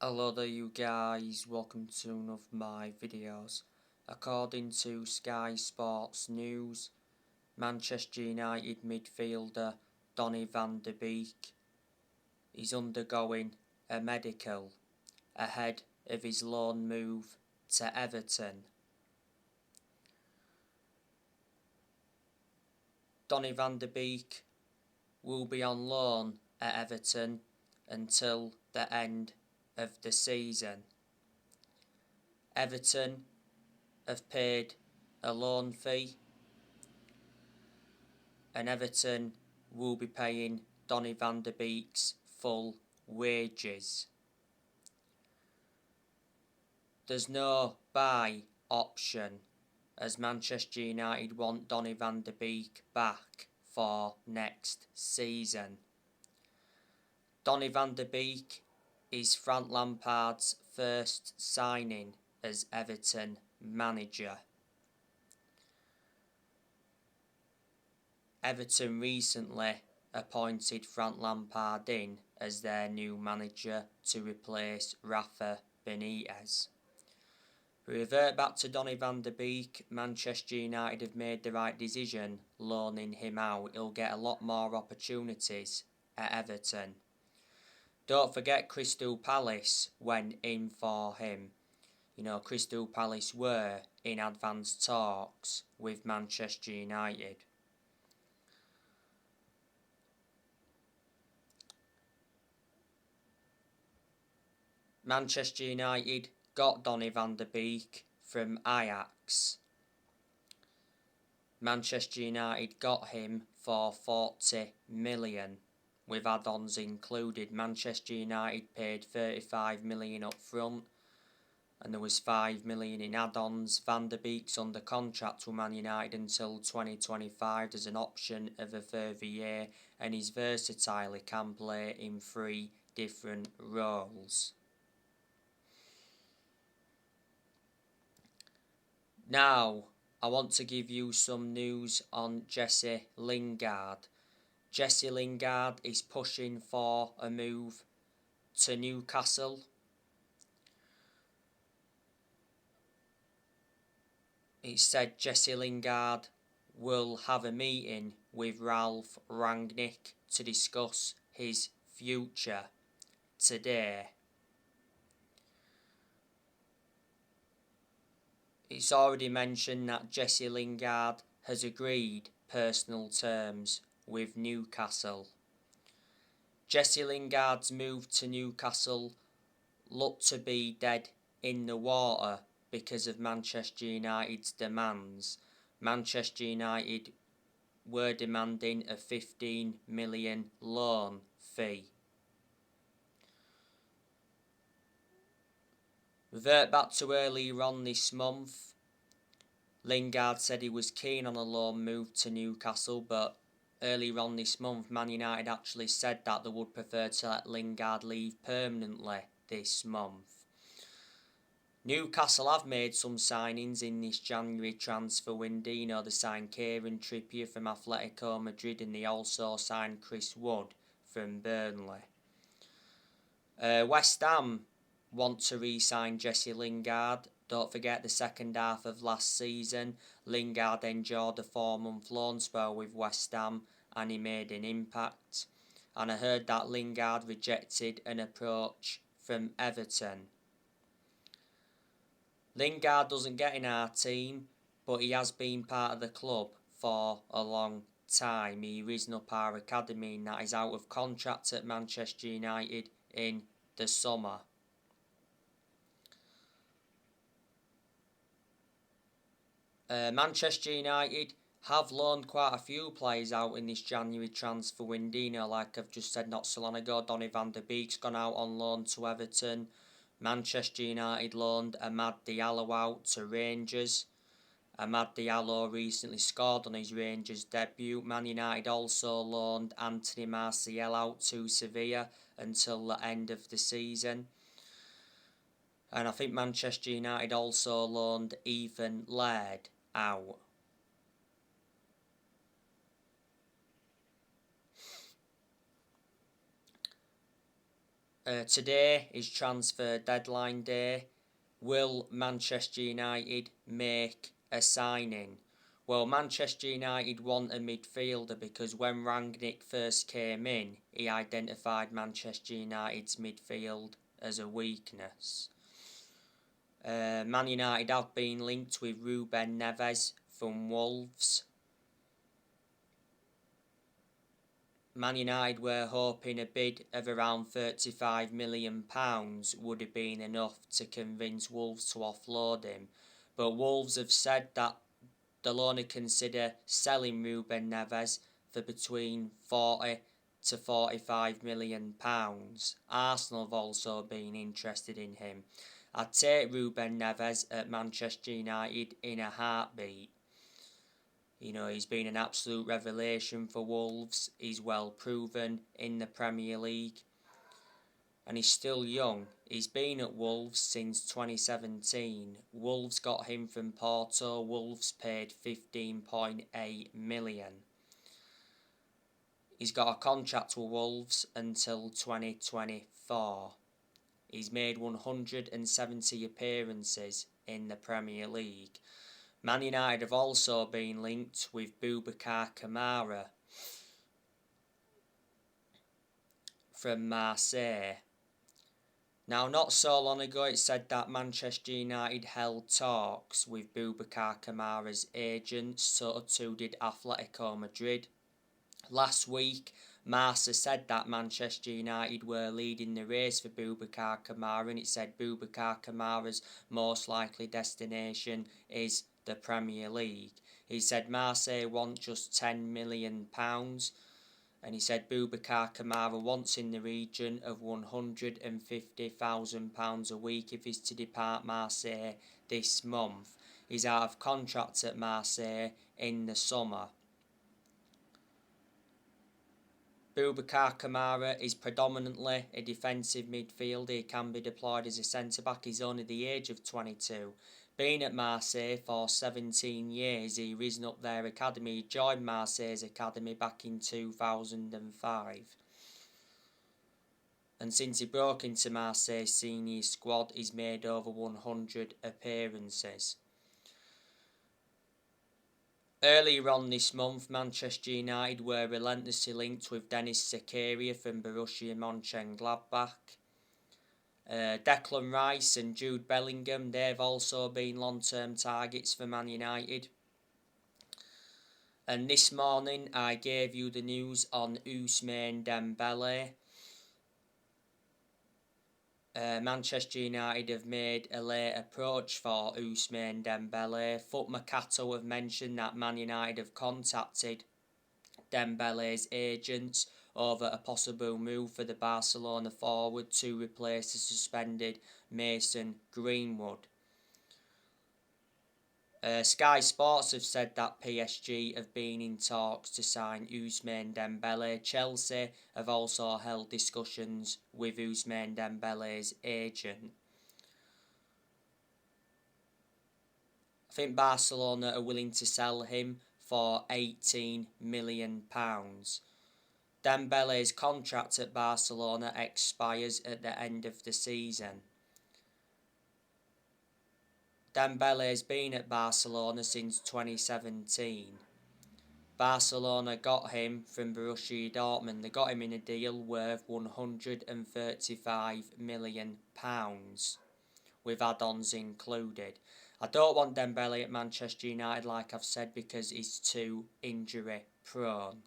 Hello there you guys, welcome to one of my videos. According to Sky Sports News, Manchester United midfielder Donny van de Beek is undergoing a medical ahead of his loan move to Everton. Donny van de Beek will be on loan at Everton until the end of the season. Everton have paid a loan fee, and Everton will be paying Donny van de Beek's full wages. There's no buy option, as Manchester United want Donny van de Beek back for next season. Donny van de Beek is Frank Lampard's first signing as Everton manager. Everton recently appointed Frank Lampard in as their new manager to replace Rafa Benitez. We revert back to Donny van de Beek. Manchester United have made the right decision loaning him out. He'll get a lot more opportunities at Everton. Don't forget Crystal Palace went in for him. Crystal Palace were in advanced talks with Manchester United. Manchester United got Donny van de Beek from Ajax. Manchester United got him for 40 million, with add-ons included. Manchester United paid 35 million up front, and there was 5 million in add-ons. Van de Beek's under contract with Man United until 2025. There's an option of a further year, and he's versatile. He can play in 3 different roles. Now, I want to give you some news on Jesse Lingard. Jesse Lingard is pushing for a move to Newcastle. It said Jesse Lingard will have a meeting with Ralph Rocchi to discuss his future today. It's already mentioned that Jesse Lingard has agreed personal terms with Newcastle. Jesse Lingard's move to Newcastle looked to be dead in the water because of Manchester United's demands. Manchester United were demanding a 15 million loan fee. Revert back to earlier on this month. Lingard said he was keen on a loan move to Newcastle, but earlier on this month, Man United actually said that they would prefer to let Lingard leave permanently this month. Newcastle have made some signings in this January transfer window. They signed Kieran Trippier from Atletico Madrid, and they also signed Chris Wood from Burnley. West Ham want to re-sign Jesse Lingard. Don't forget the second half of last season, Lingard endured a 4-month loan spell with West Ham and he made an impact. And I heard that Lingard rejected an approach from Everton. Lingard doesn't get in our team, but he has been part of the club for a long time. He risen up our academy, and that is out of contract at Manchester United in the summer. Manchester United have loaned quite a few players out in this January transfer window. Like I've just said not so long ago, Donny van de Beek's gone out on loan to Everton. Manchester United loaned Amad Diallo out to Rangers. Amad Diallo recently scored on his Rangers debut. Man United also loaned Anthony Martial out to Sevilla until the end of the season. And I think Manchester United also loaned Ethan Laird out. Today is transfer deadline day. Will Manchester United make a signing? Well, Manchester United want a midfielder because when Rangnick first came in, he identified Manchester United's midfield as a weakness. Man United have been linked with Ruben Neves from Wolves. Man United were hoping a bid of around £35 million would have been enough to convince Wolves to offload him, but Wolves have said that they'll only consider selling Ruben Neves for between £40 to £45 million. Arsenal have also been interested in him. I'd take Ruben Neves at Manchester United in a heartbeat. You know, he's been an absolute revelation for Wolves. He's well proven in the Premier League. And he's still young. He's been at Wolves since 2017. Wolves got him from Porto. Wolves paid £15.8 million. He's got a contract with Wolves until 2024. He's made 170 appearances in the Premier League. Man United have also been linked with Boubacar Kamara from Marseille. Now, not so long ago, it said that Manchester United held talks with Boubacar Kamara's agents, so too did Atletico Madrid. Last week, Marca said that Manchester United were leading the race for Boubacar Kamara, and it said Boubacar Kamara's most likely destination is the Premier League. He said Marseille want just £10 million, and he said Boubacar Kamara wants in the region of £150,000 a week if he's to depart Marseille this month. He's out of contract at Marseille in the summer. Boubacar Kamara is predominantly a defensive midfielder. He can be deployed as a centre-back. He's only the age of 22. Been at Marseille for 17 years. He risen up their academy. He joined Marseille's academy back in 2005. And since he broke into Marseille's senior squad, he's made over 100 appearances. Earlier on this month, Manchester United were relentlessly linked with Denis Zakaria from Borussia Mönchengladbach. Declan Rice and Jude Bellingham, they've also been long-term targets for Man United. And this morning, I gave you the news on Ousmane Dembele. Manchester United have made a late approach for Ousmane Dembele. Foot Mercato have mentioned that Man United have contacted Dembele's agents over a possible move for the Barcelona forward to replace the suspended Mason Greenwood. Sky Sports have said that PSG have been in talks to sign Ousmane Dembele. Chelsea have also held discussions with Ousmane Dembele's agent. I think Barcelona are willing to sell him for £18 million. Dembele's contract at Barcelona expires at the end of the season. Dembele has been at Barcelona since 2017. Barcelona got him from Borussia Dortmund. They got him in a deal worth £135 million, with add-ons included. I don't want Dembele at Manchester United, like I've said, because he's too injury prone.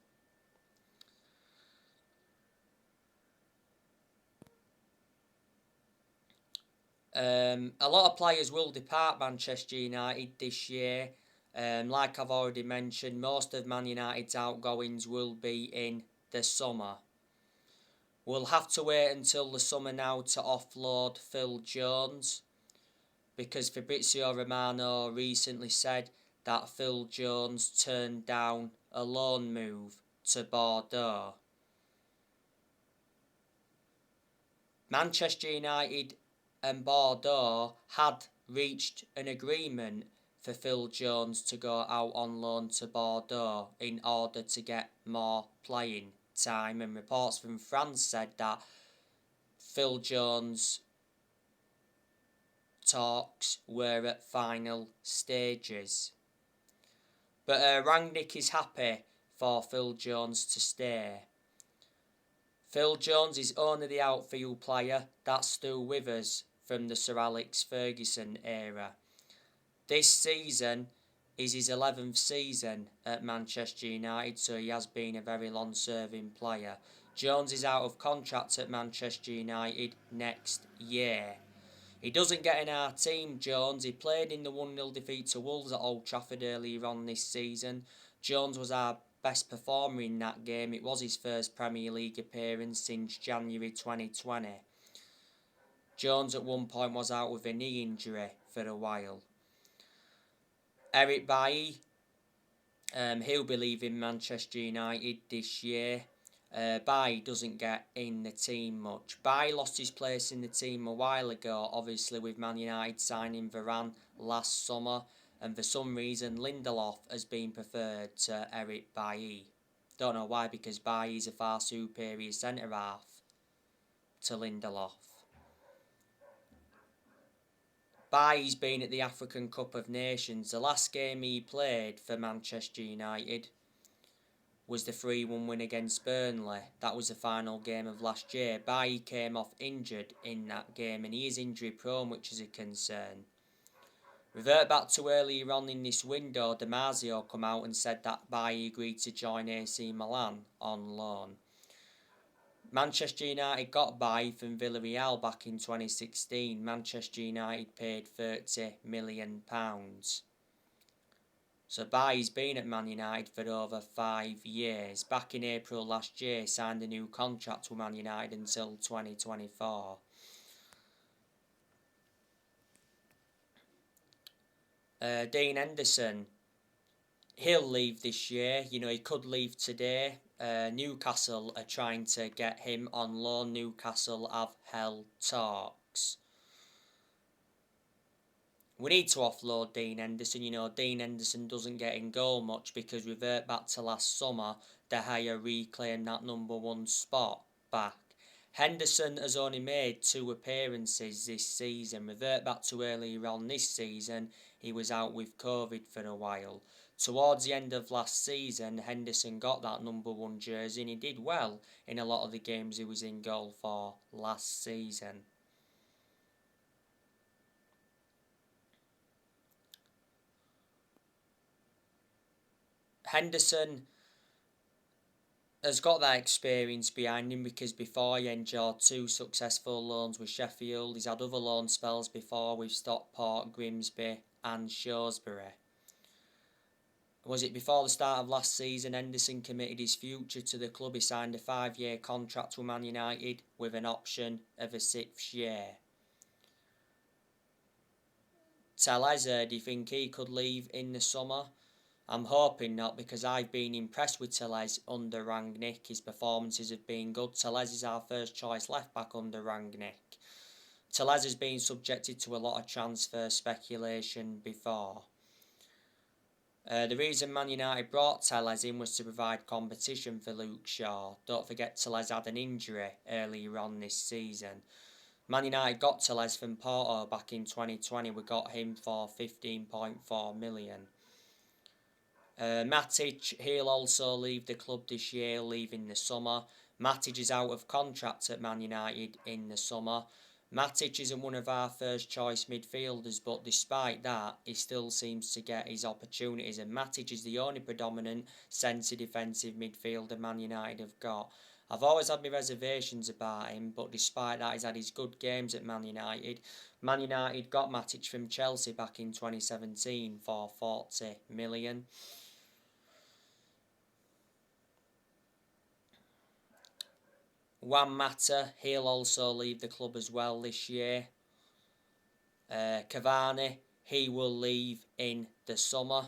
A lot of players will depart Manchester United this year. Like I've already mentioned, most of Man United's outgoings will be in the summer. We'll have to wait until the summer now to offload Phil Jones, because Fabrizio Romano recently said that Phil Jones turned down a loan move to Bordeaux. Manchester United and Bordeaux had reached an agreement for Phil Jones to go out on loan to Bordeaux in order to get more playing time, and reports from France said that Phil Jones talks were at final stages. But Rangnick is happy for Phil Jones to stay. Phil Jones is only the outfield player that's still with us from the Sir Alex Ferguson era. This season is his 11th season at Manchester United, so he has been a very long-serving player. Jones is out of contract at Manchester United next year. He doesn't get in our team, Jones. He played in the 1-0 defeat to Wolves at Old Trafford earlier on this season. Jones was our best performer in that game. It was his first Premier League appearance since January 2020. Jones at one point was out with a knee injury for a while. Eric Bailly, he'll be leaving Manchester United this year. Bailly doesn't get in the team much. Bailly lost his place in the team a while ago, obviously with Man United signing Varane last summer, and for some reason Lindelof has been preferred to Eric Bailly. Don't know why, because Bailly is a far superior centre-half to Lindelof. Bailly's been at the African Cup of Nations. The last game he played for Manchester United was the 3-1 win against Burnley. That was the final game of last year. Bailly came off injured in that game, and he is injury prone, which is a concern. Revert back to earlier on in this window, Damasio come out and said that Bailly agreed to join AC Milan on loan. Manchester United got Bailly from Villarreal back in 2016. Manchester United paid £30 million. So Bailly's been at Man United for over 5 years. Back in April last year, signed a new contract with Man United until 2024. Dean Henderson, he'll leave this year. You know, he could leave today. Newcastle are trying to get him on loan. Newcastle have held talks. We need to offload Dean Henderson. You know, Dean Henderson doesn't get in goal much because, revert back to last summer, De Gea reclaimed that number 1 spot back. Henderson has only made 2 appearances this season. Revert back to earlier on this season, he was out with COVID for a while. Towards the end of last season, Henderson got that number 1 jersey, and he did well in a lot of the games he was in goal for last season. Henderson has got that experience behind him because before he enjoyed 2 successful loans with Sheffield, he's had other loan spells before with Stockport, Grimsby and Shrewsbury. Was it before the start of last season, Henderson committed his future to the club. He signed a 5-year contract with Man United with an option of a 6th year. Tellez, do you think he could leave in the summer? I'm hoping not, because I've been impressed with Tellez under Rangnick. His performances have been good. Tellez is our first choice left back under Rangnick. Tellez has been subjected to a lot of transfer speculation before. The reason Man United brought Tellez in was to provide competition for Luke Shaw. Don't forget, Tellez had an injury earlier on this season. Man United got Tellez from Porto back in 2020. We got him for £15.4 million. Matic, he'll also leave the club this year, leaving the summer. Matic is out of contract at Man United in the summer. Matic isn't one of our first choice midfielders, but despite that, he still seems to get his opportunities, and Matic is the only predominant centre defensive midfielder Man United have got. I've always had my reservations about him, but despite that, he's had his good games at Man United. Man United got Matic from Chelsea back in 2017 for £40 million. Juan Mata, he'll also leave the club as well this year. Cavani, he will leave in the summer.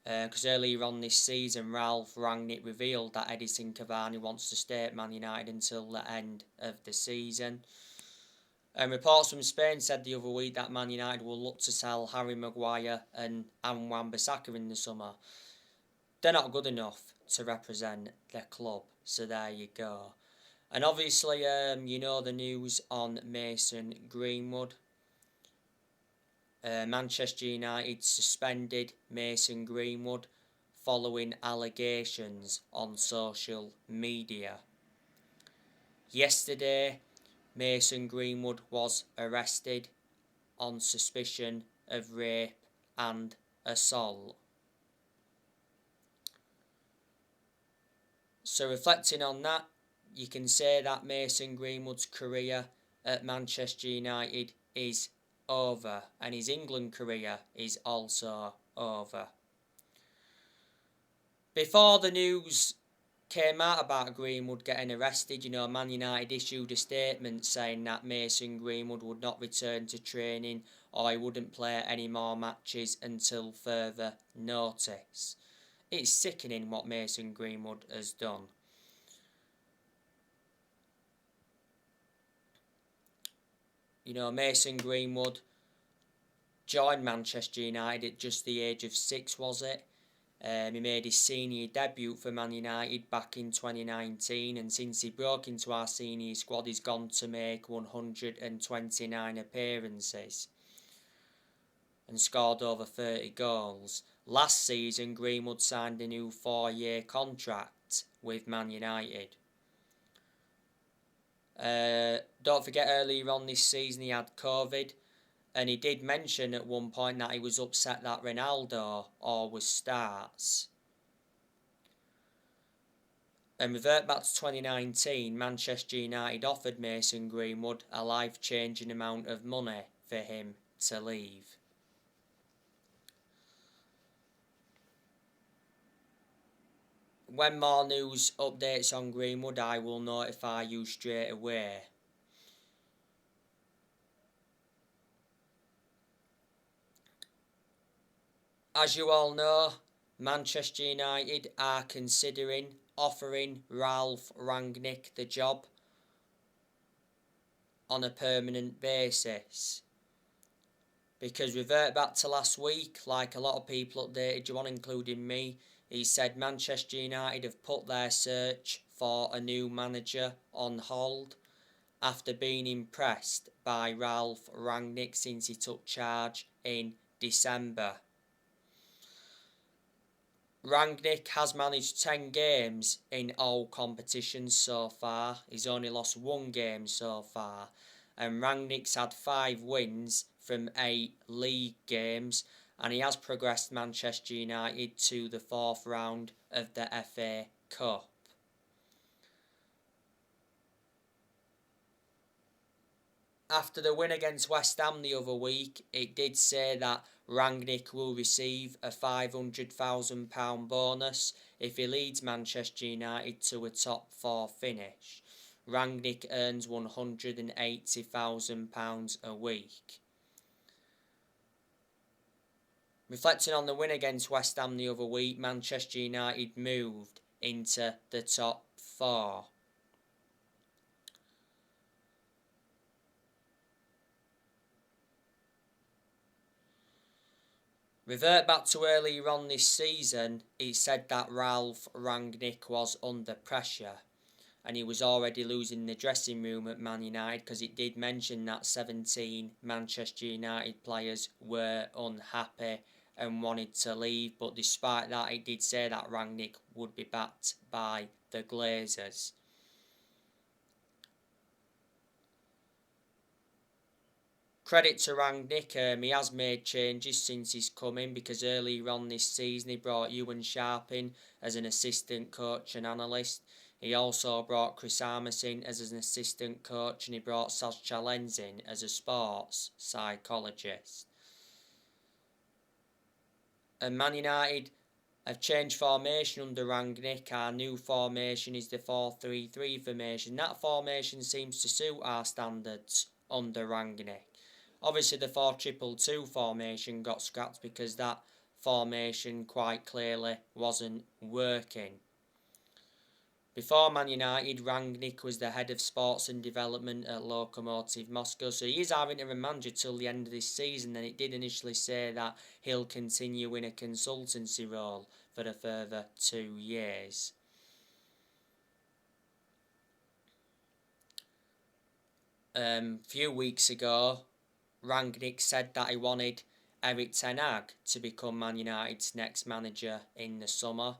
Because earlier on this season, Ralph Rangnick revealed that Edison Cavani wants to stay at Man United until the end of the season. Reports from Spain said the other week that Man United will look to sell Harry Maguire and Wan-Bissaka in the summer. They're not good enough. to represent the club. So there you go. And obviously, you know the news on Mason Greenwood. Manchester United suspended Mason Greenwood following allegations on social media. Yesterday, Mason Greenwood was arrested on suspicion of rape and assault. So reflecting on that, you can say that Mason Greenwood's career at Manchester United is over, and his England career is also over. Before the news came out about Greenwood getting arrested, you know, Man United issued a statement saying that Mason Greenwood would not return to training or he wouldn't play any more matches until further notice. It's sickening what Mason Greenwood has done. You know, Mason Greenwood joined Manchester United at just the age of 6, was it? He made his senior debut for Man United back in 2019, and since he broke into our senior squad, he's gone to make 129 appearances and scored over 30 goals. Last season, Greenwood signed a new 4-year contract with Man United. Don't forget, earlier on this season he had COVID, and he did mention at one point that he was upset that Ronaldo always starts. And revert back to 2019, Manchester United offered Mason Greenwood a life-changing amount of money for him to leave. When more news updates on Greenwood, I will notify you straight away. As you all know, Manchester United are considering offering Ralph Rangnick the job on a permanent basis. Because revert back to last week, like a lot of people updated you on, including me, he said Manchester United have put their search for a new manager on hold after being impressed by Ralph Rangnick since he took charge in December. Rangnick has managed 10 games in all competitions so far. He's only lost 1 game so far. And Rangnick's had 5 wins from 8 league games. And he has progressed Manchester United to the 4th round of the FA Cup. After the win against West Ham the other week, it did say that Rangnick will receive a £500,000 bonus if he leads Manchester United to a top 4 finish. Rangnick earns £180,000 a week. Reflecting on the win against West Ham the other week, Manchester United moved into the top 4. Revert back to earlier on this season, it said that Ralph Rangnick was under pressure and he was already losing the dressing room at Man United, because it did mention that 17 Manchester United players were unhappy and wanted to leave, but despite that it did say that Rangnick would be backed by the Glazers. Credit to Rangnick, he has made changes since he's come in, because earlier on this season he brought Ewan Sharp in as an assistant coach and analyst. He also brought Chris Armas in as an assistant coach, and he brought Solskjaer in as a sports psychologist. And Man United have changed formation under Rangnick. Our new formation is the 4-3-3 formation. That formation seems to suit our standards under Rangnick. Obviously the 4-2-2 formation got scrapped because that formation quite clearly wasn't working. Before Man United, Rangnick was the head of sports and development at Lokomotiv Moscow, so he is our interim manager till the end of this season, and it did initially say that he'll continue in a consultancy role for a further 2 years. Few weeks ago, Rangnick said that he wanted Erik ten Hag to become Man United's next manager in the summer.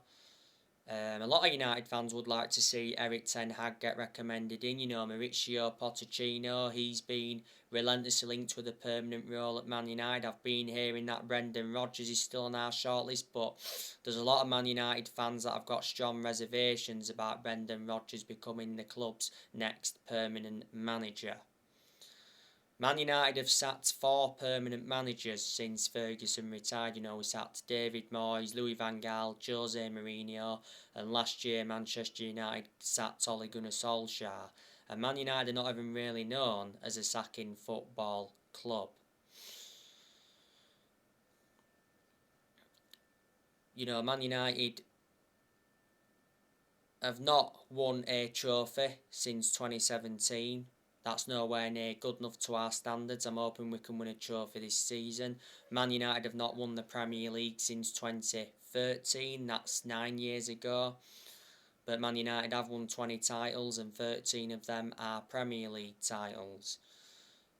A lot of United fans would like to see Erik ten Hag get recommended in. You know, Mauricio Pochettino, he's been relentlessly linked with a permanent role at Man United. I've been hearing that Brendan Rodgers is still on our shortlist, but there's a lot of Man United fans that have got strong reservations about Brendan Rodgers becoming the club's next permanent manager. Man United have sacked 4 permanent managers since Ferguson retired. You know, we sacked David Moyes, Louis van Gaal, Jose Mourinho, and last year Manchester United sacked Ole Gunnar Solskjaer. And Man United are not even really known as a sacking football club. You know, Man United have not won a trophy since 2017. That's nowhere near good enough to our standards. I'm hoping we can win a trophy this season. Man United have not won the Premier League since 2013. That's 9 years ago. But Man United have won 20 titles and 13 of them are Premier League titles.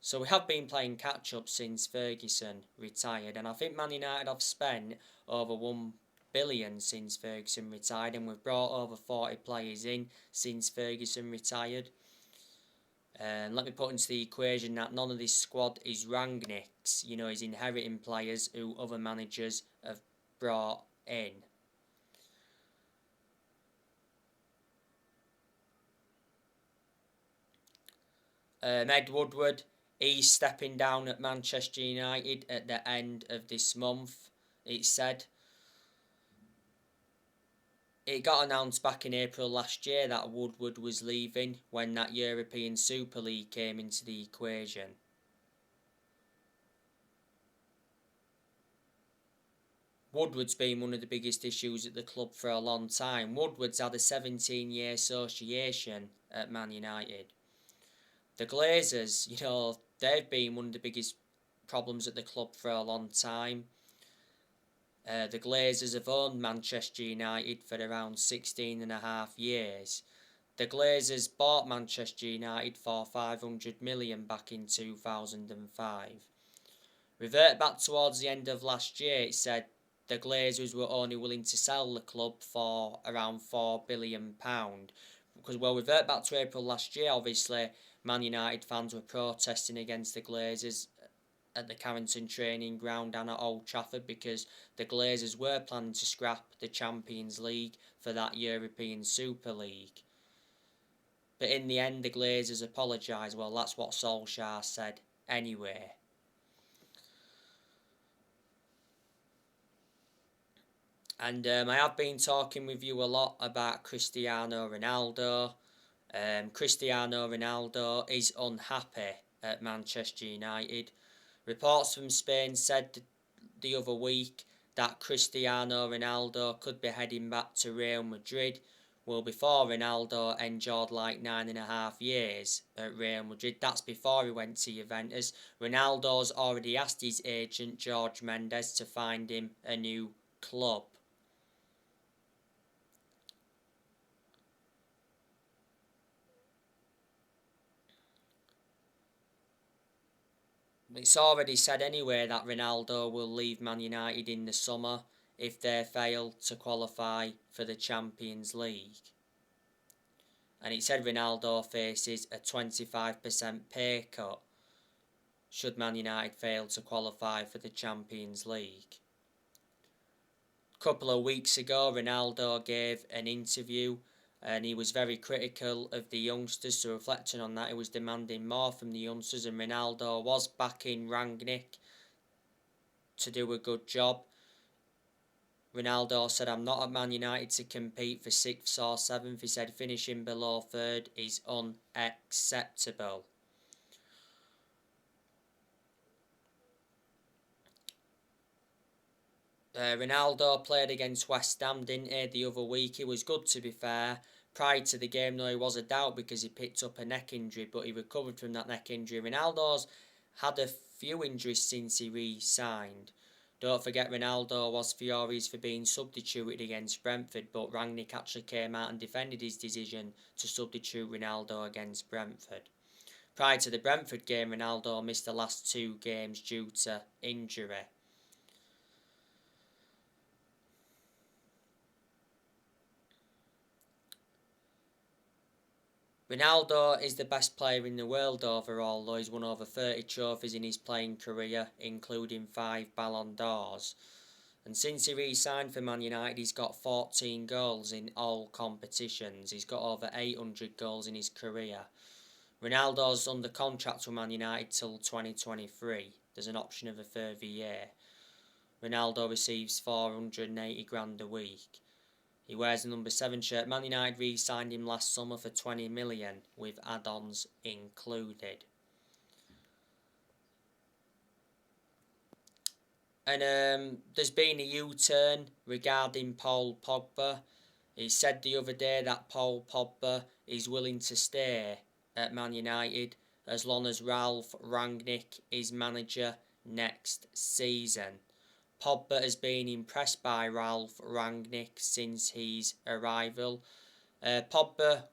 So we have been playing catch-up since Ferguson retired. And I think Man United have spent over £1 billion since Ferguson retired. And we've brought over 40 players in since Ferguson retired. Let me put into the equation that none of this squad is Rangnick's. You know, he's inheriting players who other managers have brought in. Ed Woodward, he's stepping down at Manchester United at the end of this month, it's said. It got announced back in April last year that Woodward was leaving when that European Super League came into the equation. Woodward's been one of the biggest issues at the club for a long time. Woodward's had a 17-year association at Man United. The Glazers, you know, they've been one of the biggest problems at the club for a long time. The Glazers have owned Manchester United for around 16.5 years. The Glazers bought Manchester United for 500 million back in 2005. Revert back towards the end of last year, it said the Glazers were only willing to sell the club for around £4 billion. Because, well, revert back to April last year, obviously, Man United fans were protesting against the Glazers at the Carrington training ground and at Old Trafford because the Glazers were planning to scrap the Champions League for that European Super League. But in the end, the Glazers apologised. Well, that's what Solskjaer said anyway. And I have been talking with you a lot about Cristiano Ronaldo. Cristiano Ronaldo is unhappy at Manchester United. Reports from Spain said the other week that Cristiano Ronaldo could be heading back to Real Madrid. Well, before Ronaldo endured like 9.5 years at Real Madrid, that's before he went to Juventus. Ronaldo's already asked his agent, Jorge Mendes, to find him a new club. It's already said anyway that Ronaldo will leave Man United in the summer if they fail to qualify for the Champions League. And it said Ronaldo faces a 25% pay cut should Man United fail to qualify for the Champions League. A couple of weeks ago, Ronaldo gave an interview and he was very critical of the youngsters. So reflecting on that, he was demanding more from the youngsters, and Ronaldo was backing Rangnick to do a good job. Ronaldo said, "I'm not at Man United to compete for 6th or 7th. He said, "Finishing below 3rd is unacceptable." Ronaldo played against West Ham, didn't he, the other week? It was good, to be fair, Prior to the game, though, he was a doubt because he picked up a neck injury, but he recovered from that neck injury. Ronaldo's had a few injuries since he re-signed. Don't forget, Ronaldo was furious for being substituted against Brentford, but Rangnick actually came out and defended his decision to substitute Ronaldo against Brentford. Prior to the Brentford game, Ronaldo missed the last 2 games due to injury. Ronaldo is the best player in the world overall, though he's won over 30 trophies in his playing career, including 5 Ballon d'Ors. And since he re-signed for Man United, he's got 14 goals in all competitions. He's got over 800 goals in his career. Ronaldo's under contract with Man United till 2023. There's an option of a further year. Ronaldo receives 480 grand a week. He wears the number 7 shirt. Man United re-signed him last summer for 20 million, with add-ons included. And there's been a U-turn regarding Paul Pogba. He said the other day that Paul Pogba is willing to stay at Man United as long as Ralph Rangnick is manager next season. Pogba has been impressed by Ralph Rangnick since his arrival. Pogba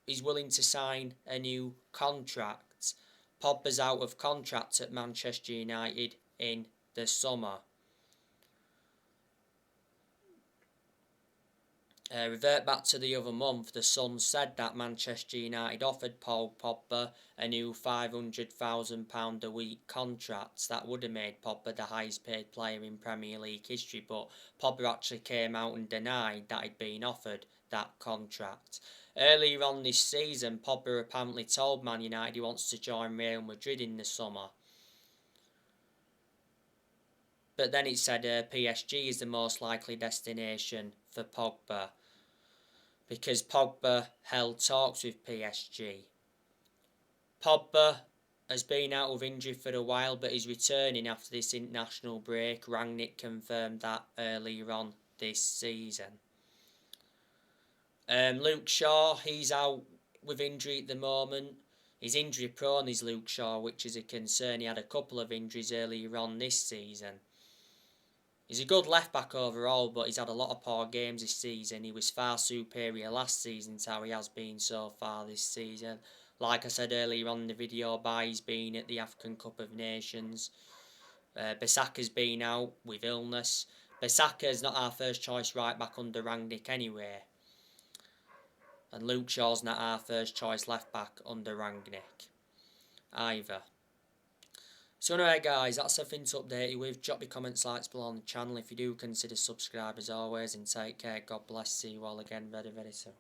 is willing to sign a new contract. Pogba's out of contract at Manchester United in the summer. Revert back to the other month, the Sun said that Manchester United offered Paul Pogba a new £500,000 a week contract. That would have made Pogba the highest paid player in Premier League history, but Pogba actually came out and denied that he'd been offered that contract. Earlier on this season, Pogba apparently told Man United he wants to join Real Madrid in the summer. But then it said PSG is the most likely destination for Pogba, because Pogba held talks with PSG. Pogba has been out of injury for a while, but is returning after this international break. Rangnick confirmed that earlier on this season. Luke Shaw, he's out with injury at the moment. He's injury prone, is Luke Shaw, which is a concern. He had a couple of injuries earlier on this season. He's a good left-back overall, but he's had a lot of poor games this season. He was far superior last season to how he has been so far this season. Like I said earlier on in the video, he's been at the African Cup of Nations. Bissaka's been out with illness. Bissaka's not our first choice right-back under Rangnick anyway. And Luke Shaw's not our first choice left-back under Rangnick either. So anyway guys, that's everything to update you with. Drop your comments, likes below on the channel if you do consider subscribe as always, and take care. God bless. See you all again very, very soon.